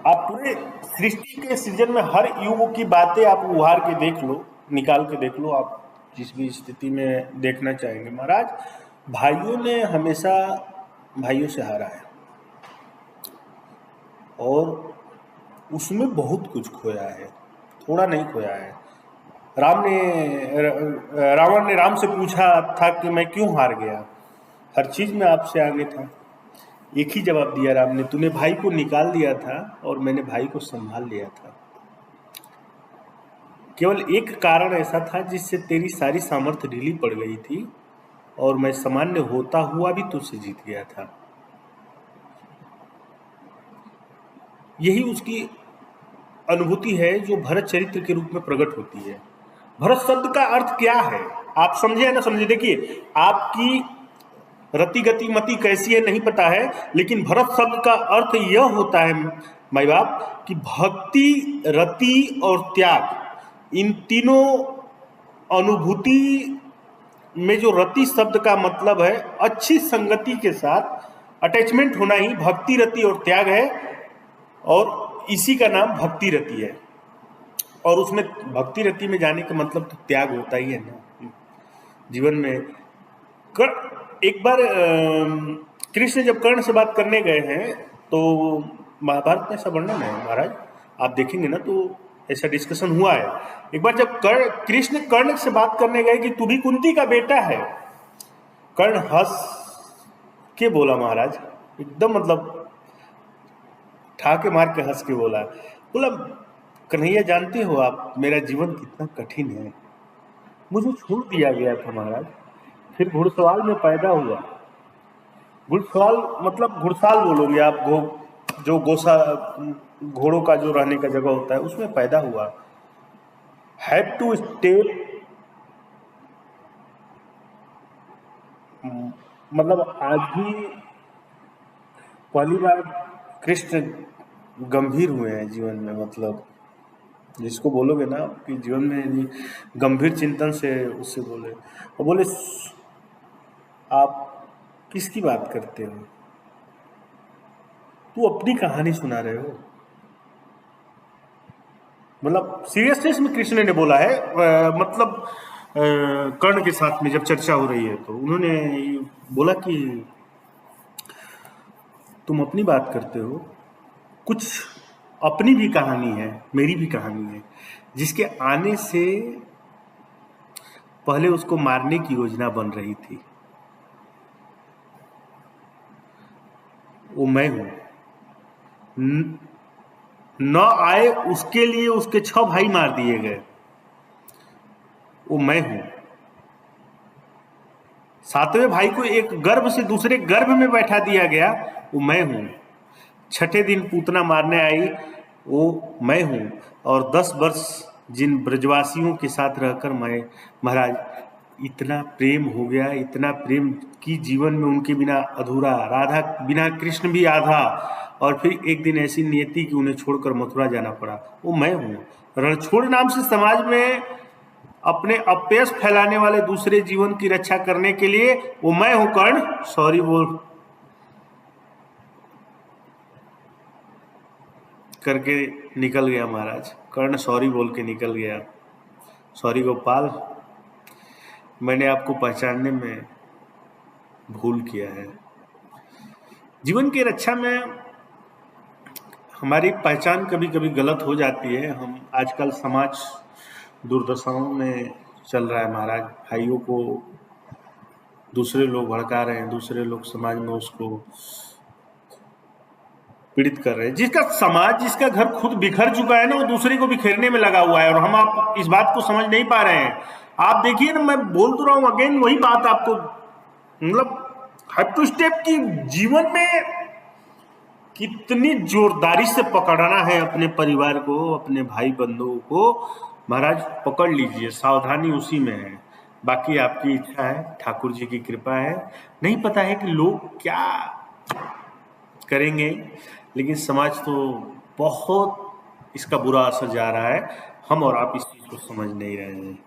आप पूरे सृष्टि के सृजन में हर युग की बातें आप उभार के देख लो, निकाल के देख लो, आप जिस भी स्थिति में देखना चाहेंगे। महाराज, भाइयों ने हमेशा भाइयों से हारा है और उसमें बहुत कुछ खोया है, थोड़ा नहीं खोया है। रावण ने राम से पूछा था कि मैं क्यों हार गया, हर चीज में आपसे आगे था। एक ही जवाब दिया राम ने, तूने भाई को निकाल दिया था और मैंने भाई को संभाल लिया था। केवल एक कारण ऐसा था जिससे तेरी सारी सामर्थ्य ढीली पड़ गई थी और मैं सामान्य होता हुआ भी तुझसे जीत गया था। यही उसकी अनुभूति है जो भरत चरित्र के रूप में प्रकट होती है। भरत शब्द का अर्थ क्या है, आप समझे या ना समझे? देखिए, आपकी रति गति मति कैसी है नहीं पता है, लेकिन भरत शब्द का अर्थ यह होता है माई बाप कि भक्ति, रति और त्याग, इन तीनों अनुभूति में जो रति शब्द का मतलब है अच्छी संगति के साथ अटैचमेंट होना ही भक्ति, रति और त्याग है, और इसी का नाम भक्ति रति है। और उसमें भक्ति रति में जाने का मतलब तो त्याग होता ही है ना जीवन में। एक बार कृष्ण जब कर्ण से बात करने गए हैं तो महाभारत में ऐसा वर्णन है महाराज, आप देखेंगे ना तो ऐसा डिस्कशन हुआ है। एक बार जब कृष्ण कर्ण से बात करने गए कि तू भी कुंती का बेटा है, कर्ण हंस के बोला महाराज, एकदम मतलब ठा के मार के हंस के बोला कन्हैया जानते हो आप मेरा जीवन कितना कठिन है, मुझे छोड़ दिया गया था महाराज, फिर घुड़सवाल में पैदा हुआ। घुड़सवाल मतलब घुड़साल बोलोगे आप, जो गोसा घोड़ों का जो रहने का जगह होता है उसमें पैदा हुआ। हैव टू स्टेप, मतलब आज ही पहली बार कृष्ण गंभीर हुए हैं जीवन में, मतलब जिसको बोलोगे ना कि जीवन में गंभीर चिंतन से उससे बोले, और बोले आप किसकी बात करते हो, तू अपनी कहानी सुना रहे हो। मतलब सीरियसनेस में कृष्ण ने बोला है, मतलब कर्ण के साथ में जब चर्चा हो रही है तो उन्होंने बोला कि तुम अपनी बात करते हो, कुछ अपनी भी कहानी है, मेरी भी कहानी है, जिसके आने से पहले उसको मारने की योजना बन रही थी, वो मैं हूं। न आए उसके लिए उसके 6 भाई मार दिए गए, वो मैं हूं। 7वें भाई को एक गर्भ से दूसरे गर्भ में बैठा दिया गया, वो मैं हूं। 6ठे दिन पूतना मारने आई, वो मैं हूं। और 10 वर्ष जिन ब्रजवासियों के साथ रहकर मैं महाराज इतना प्रेम हो गया, इतना प्रेम कि जीवन में उनके बिना अधूरा, राधा बिना कृष्ण भी आधा, और फिर एक दिन ऐसी नियति कि उन्हें छोड़कर मथुरा जाना पड़ा, वो मैं हूँ। रणछोड़ नाम से समाज में अपने अपयश फैलाने वाले दूसरे जीवन की रक्षा करने के लिए वो मैं हूँ। कर्ण सॉरी बोल करके निकल गया महाराज, कर्ण सॉरी बोल के निकल गया। सॉरी गोपाल, मैंने आपको पहचानने में भूल किया है। जीवन की रक्षा में हमारी पहचान कभी कभी गलत हो जाती है। हम आजकल समाज दुर्दशाओं में चल रहा है महाराज, भाइयों को दूसरे लोग भड़का रहे हैं, दूसरे लोग समाज में उसको पीड़ित कर रहे हैं। जिसका समाज, जिसका घर खुद बिखर चुका है ना, वो दूसरे को बिखेरने में लगा हुआ है, और हम आप इस बात को समझ नहीं पा रहे हैं। आप देखिए ना, मैं बोल तो रहा हूं अगेन वही बात आपको, मतलब हैव टू स्टेप की जीवन में कितनी जोरदारी से पकड़ना है अपने परिवार को, अपने भाई बंधुओं को महाराज, पकड़ लीजिए, सावधानी उसी में है। बाकी आपकी इच्छा है, ठाकुर जी की कृपा है। नहीं पता है कि लोग क्या करेंगे, लेकिन समाज तो बहुत इसका बुरा असर जा रहा है, हम और आप इस चीज को समझ नहीं रहे हैं।